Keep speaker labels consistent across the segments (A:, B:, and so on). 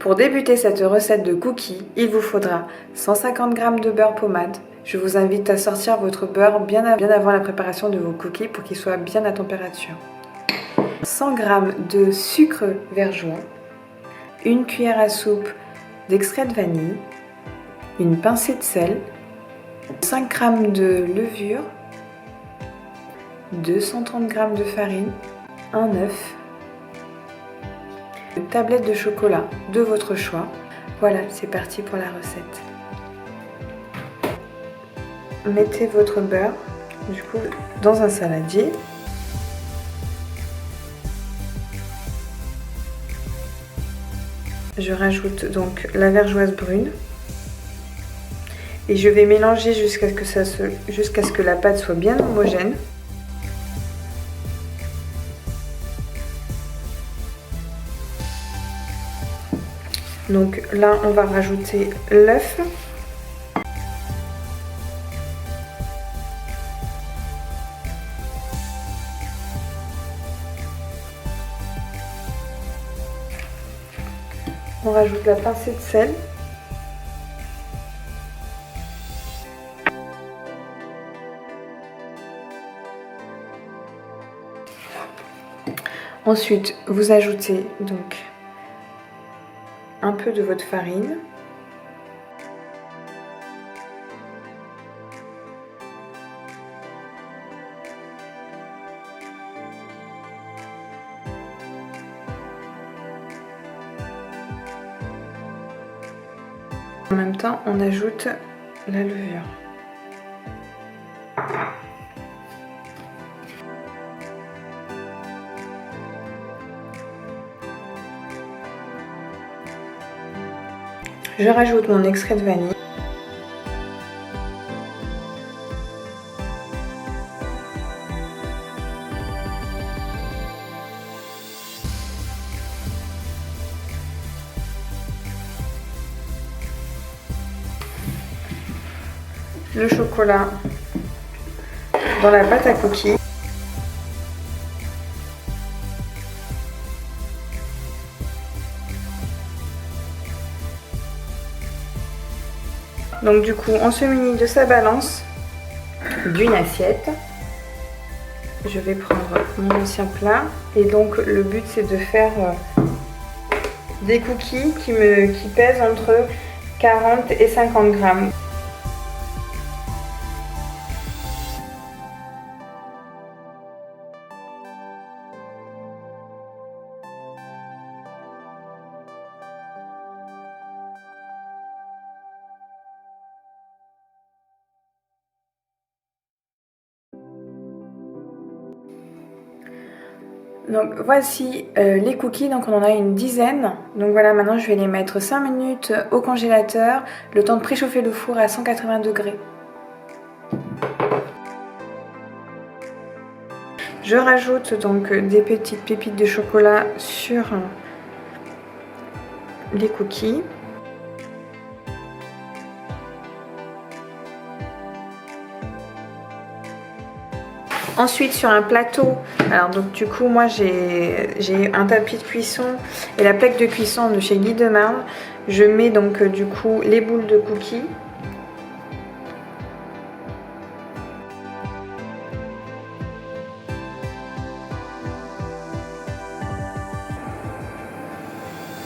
A: Pour débuter cette recette de cookies, il vous faudra 150 g de beurre pommade. Je vous invite à sortir votre beurre bien avant la préparation de vos cookies pour qu'il soit bien à température. 100 g de sucre vergeois, une cuillère à soupe d'extrait de vanille, une pincée de sel, 5 g de levure, 230 g de farine, un œuf, une tablette de chocolat de votre choix. Voilà, c'est parti pour la recette. Mettez votre beurre dans un saladier. Je rajoute donc la vergeoise brune et je vais mélanger jusqu'à ce que la pâte soit bien homogène. Donc là, on va rajouter l'œuf. On rajoute la pincée de sel. Ensuite, vous ajoutez donc un peu de votre farine. En même temps, on ajoute la levure. Je rajoute mon extrait de vanille. Le chocolat dans la pâte à cookies. Donc du coup, on se munit de sa balance, d'une assiette. Je vais prendre mon ancien plat et donc le but c'est de faire des cookies qui pèsent entre 40 et 50 grammes. Donc voici les cookies, donc on en a une dizaine. Donc voilà, maintenant je vais les mettre 5 minutes au congélateur, le temps de préchauffer le four à 180 degrés. Je rajoute donc des petites pépites de chocolat sur les cookies. Ensuite sur un plateau, alors donc du coup moi j'ai un tapis de cuisson et la plaque de cuisson de chez Guy de Marne. Je mets donc du coup les boules de cookies.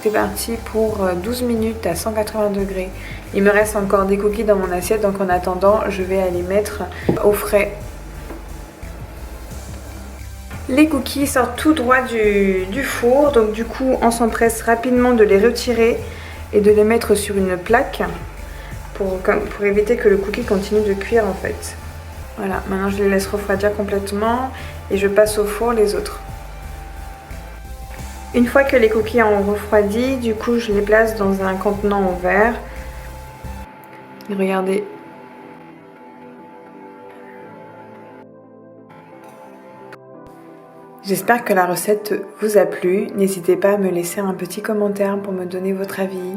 A: C'est parti pour 12 minutes à 180 degrés. Il me reste encore des cookies dans mon assiette, donc en attendant je vais aller mettre au frais. Les cookies sortent tout droit du four, donc du coup on s'empresse rapidement de les retirer et de les mettre sur une plaque pour éviter que le cookie continue de cuire en fait. Voilà, maintenant je les laisse refroidir complètement et je passe au four les autres. Une fois que les cookies ont refroidi, du coup je les place dans un contenant en verre. Et regardez. J'espère que la recette vous a plu. N'hésitez pas à me laisser un petit commentaire pour me donner votre avis.